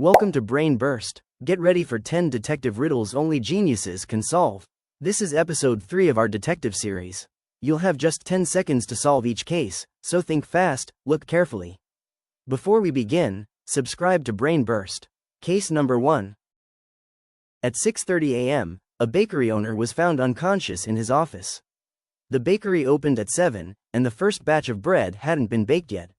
Welcome to Brain Burst. Get ready for 10 detective riddles only geniuses can solve. This is episode 3 of our detective series. You'll have just 10 seconds to solve each case, so think fast, look carefully. Before we begin, subscribe to Brain Burst. Case number 1. At 6:30 a.m., a bakery owner was found unconscious in his office. The bakery opened at 7, and the first batch of bread hadn't been baked yet.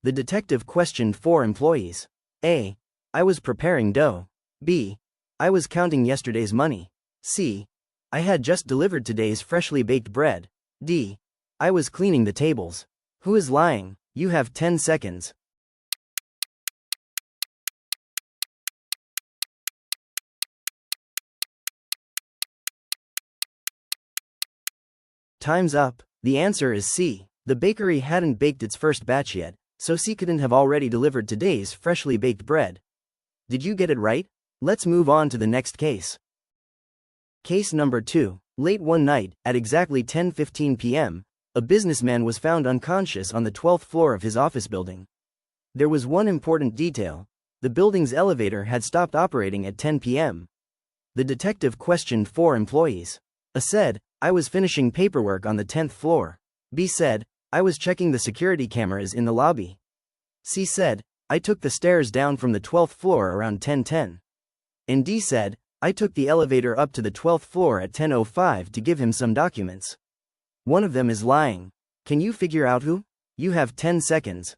The detective questioned 4 employees. A. I was preparing dough. B. I was counting yesterday's money. C. I had just delivered today's freshly baked bread. D. I was cleaning the tables. Who is lying? You have 10 seconds. Time's up. The answer is C. The bakery hadn't baked its first batch yet, so C couldn't have already delivered today's freshly baked bread. Did you get it right? Let's move on to the next case. Case number 2. Late one night, at exactly 10:15 p.m., a businessman was found unconscious on the 12th floor of his office building. There was one important detail. The building's elevator had stopped operating at 10 p.m. The detective questioned 4 employees. A said, I was finishing paperwork on the 10th floor. B said, I was checking the security cameras in the lobby. C said, I took the stairs down from the 12th floor around 10:10. And D said, I took the elevator up to the 12th floor at 10:05 to give him some documents. One of them is lying. Can you figure out who? You have 10 seconds.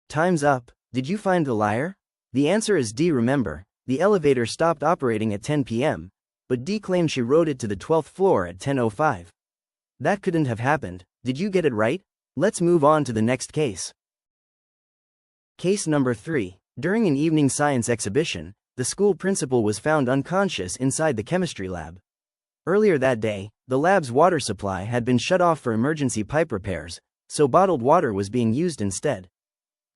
Time's up. Did you find the liar? The answer is D. Remember, the elevator stopped operating at 10 p.m., but D claimed she rode it to the 12th floor at 10:05. That couldn't have happened. Did you get it right? Let's move on to the next case. Case number 3. During an evening science exhibition, the school principal was found unconscious inside the chemistry lab. Earlier that day, the lab's water supply had been shut off for emergency pipe repairs, so bottled water was being used instead.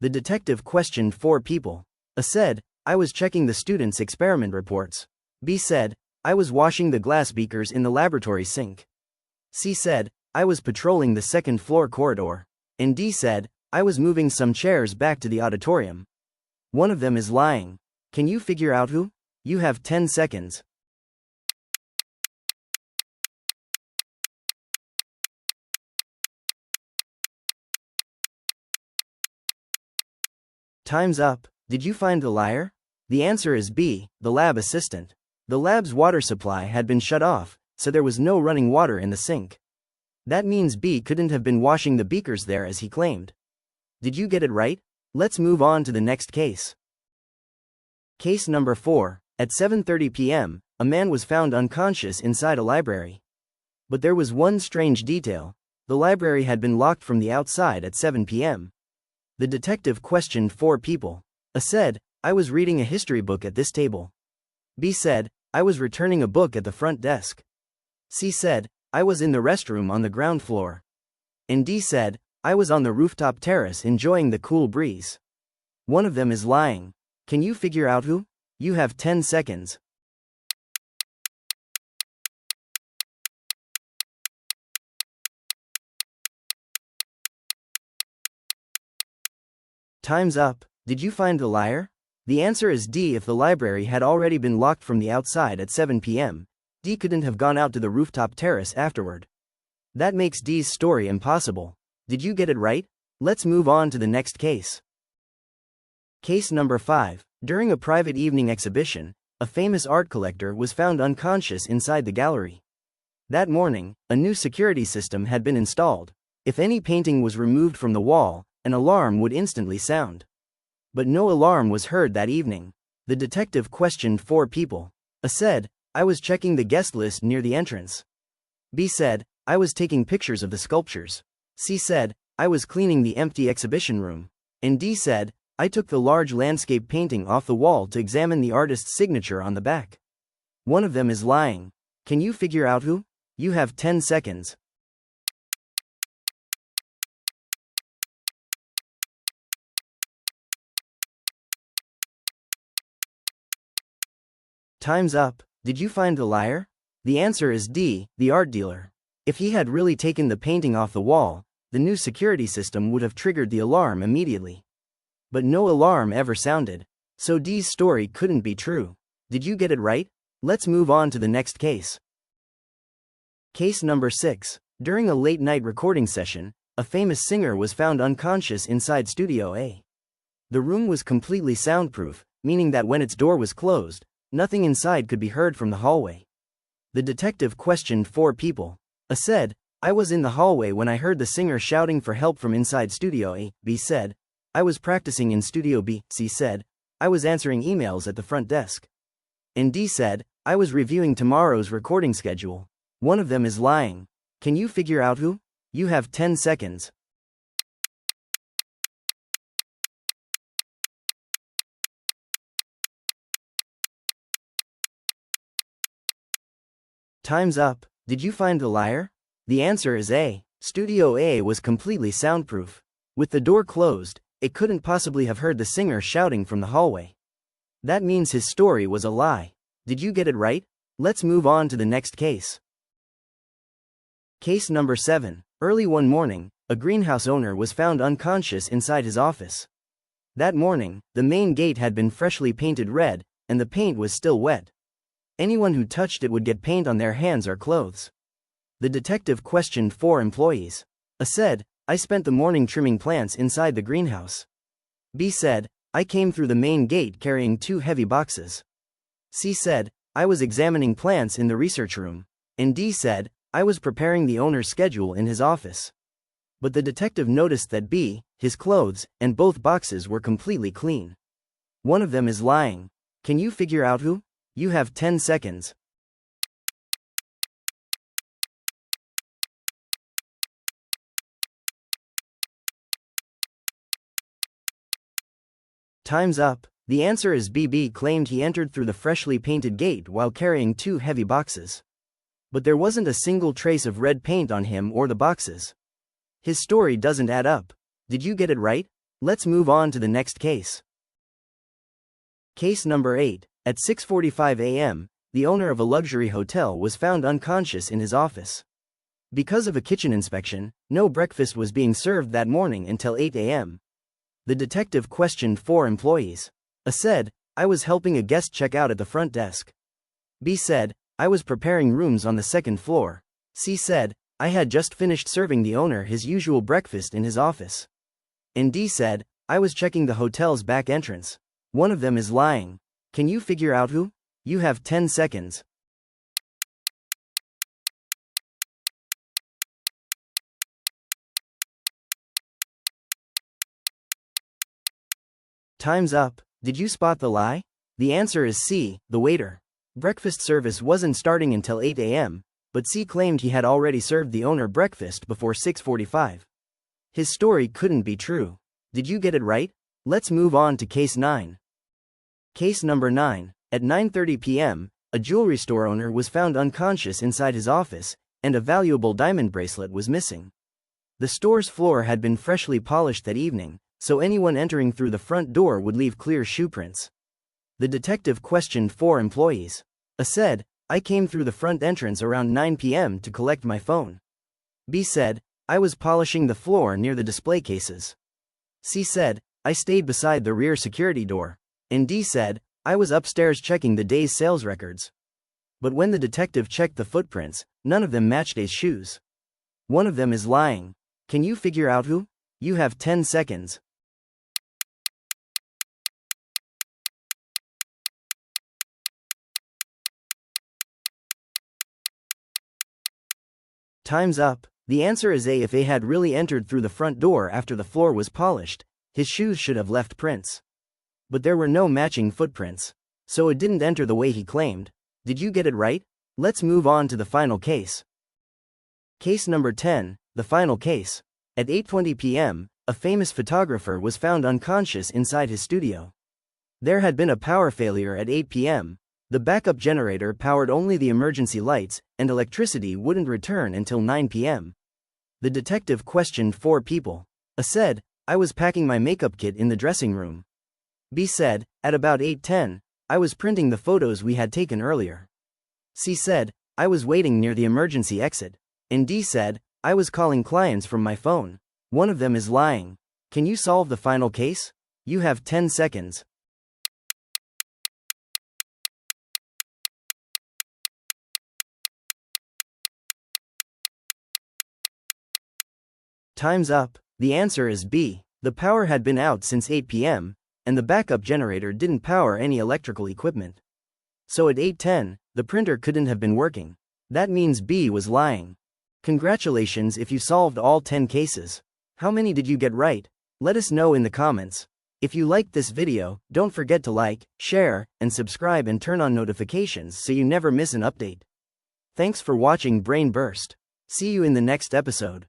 The detective questioned 4 people. A said, I was checking the students' experiment reports. B said, I was washing the glass beakers in the laboratory sink. C said, I was patrolling the second floor corridor. And D said, I was moving some chairs back to the auditorium. One of them is lying. Can you figure out who? You have 10 seconds. Time's up. Did you find the liar? The answer is B, the lab assistant. The lab's water supply had been shut off, so there was no running water in the sink. That means B couldn't have been washing the beakers there as he claimed. Did you get it right? Let's move on to the next case. Case number 4. At 7:30 p.m., a man was found unconscious inside a library. But there was one strange detail. The library had been locked from the outside at 7 p.m. The detective questioned 4 people. A said, I was reading a history book at this table. B said, I was returning a book at the front desk. C said, I was in the restroom on the ground floor. And D said, I was on the rooftop terrace enjoying the cool breeze. One of them is lying. Can you figure out who? You have 10 seconds. Time's up. Did you find the liar? The answer is D. If the library had already been locked from the outside at 7 p.m., D couldn't have gone out to the rooftop terrace afterward. That makes D's story impossible. Did you get it right? Let's move on to the next case. Case number 5. During a private evening exhibition, a famous art collector was found unconscious inside the gallery. That morning, a new security system had been installed. If any painting was removed from the wall, an alarm would instantly sound. But no alarm was heard that evening. The detective questioned 4 people. A said, I was checking the guest list near the entrance. B said, I was taking pictures of the sculptures. C said, I was cleaning the empty exhibition room. And D said, I took the large landscape painting off the wall to examine the artist's signature on the back. One of them is lying. Can you figure out who? You have 10 seconds. Time's up. Did you find the liar? The answer is D, the art dealer. If he had really taken the painting off the wall, the new security system would have triggered the alarm immediately. But no alarm ever sounded, so D's story couldn't be true. Did you get it right? Let's move on to the next case. Case number 6. During a late-night recording session, a famous singer was found unconscious inside Studio A. The room was completely soundproof, meaning that when its door was closed, nothing inside could be heard from the hallway. The detective questioned 4 people. A said, "I was in the hallway when I heard the singer shouting for help from inside Studio A." B said, "I was practicing in Studio B." C said, "I was answering emails at the front desk." And D said, "I was reviewing tomorrow's recording schedule." One of them is lying. Can you figure out who? You have 10 seconds. Time's up. Did you find the liar? The answer is A. Studio A was completely soundproof. With the door closed, it couldn't possibly have heard the singer shouting from the hallway. That means his story was a lie. Did you get it right? Let's move on to the next case. Case number 7. Early one morning, a greenhouse owner was found unconscious inside his office. That morning, the main gate had been freshly painted red, and the paint was still wet. Anyone who touched it would get paint on their hands or clothes. The detective questioned 4 employees. A said, "I spent the morning trimming plants inside the greenhouse." B said, "I came through the main gate carrying 2 heavy boxes." C said, "I was examining plants in the research room." And D said, "I was preparing the owner's schedule in his office." But the detective noticed that B, his clothes, and both boxes were completely clean. One of them is lying. Can you figure out who? You have 10 seconds. Time's up. The answer is B. B claimed he entered through the freshly painted gate while carrying 2 heavy boxes. But there wasn't a single trace of red paint on him or the boxes. His story doesn't add up. Did you get it right? Let's move on to the next case. Case number 8. At 6:45 a.m., the owner of a luxury hotel was found unconscious in his office. Because of a kitchen inspection, no breakfast was being served that morning until 8 a.m. The detective questioned 4 employees. A said, "I was helping a guest check out at the front desk." B said, "I was preparing rooms on the 2nd floor." C said, "I had just finished serving the owner his usual breakfast in his office." And D said, "I was checking the hotel's back entrance." One of them is lying. Can you figure out who? You have 10 seconds. Time's up. Did you spot the lie? The answer is C, the waiter. Breakfast service wasn't starting until 8 a.m., but C claimed he had already served the owner breakfast before 6:45. His story couldn't be true. Did you get it right? Let's move on to case 9. Case number 9. At 9:30 p.m., a jewelry store owner was found unconscious inside his office, and a valuable diamond bracelet was missing. The store's floor had been freshly polished that evening, so anyone entering through the front door would leave clear shoe prints. The detective questioned 4 employees. A said, "I came through the front entrance around 9 p.m. to collect my phone." B said, "I was polishing the floor near the display cases." C said, "I stayed beside the rear security door." And D said, "I was upstairs checking the day's sales records." But when the detective checked the footprints, none of them matched A's shoes. One of them is lying. Can you figure out who? You have 10 seconds. Time's up. The answer is A. If A had really entered through the front door after the floor was polished, his shoes should have left prints. But there were no matching footprints, so it didn't enter the way he claimed. Did you get it right? Let's move on to the final case. Case number 10, the final case. At 8:20 p.m., a famous photographer was found unconscious inside his studio. There had been a power failure at 8 p.m. The backup generator powered only the emergency lights, and electricity wouldn't return until 9 p.m. The detective questioned 4 people. A said, "I was packing my makeup kit in the dressing room." B said, "At about 8:10, I was printing the photos we had taken earlier." C said, I was waiting near the emergency exit. And D said, I was calling clients from my phone. One of them is lying. Can you solve the final case? You have 10 seconds. Time's up. The answer is B. The power had been out since 8 p.m., and the backup generator didn't power any electrical equipment. So at 8:10, the printer couldn't have been working. That means B was lying. Congratulations if you solved all 10 cases. How many did you get right? Let us know in the comments. If you liked this video, don't forget to like, share, and subscribe and turn on notifications so you never miss an update. Thanks for watching Brain Burst. See you in the next episode.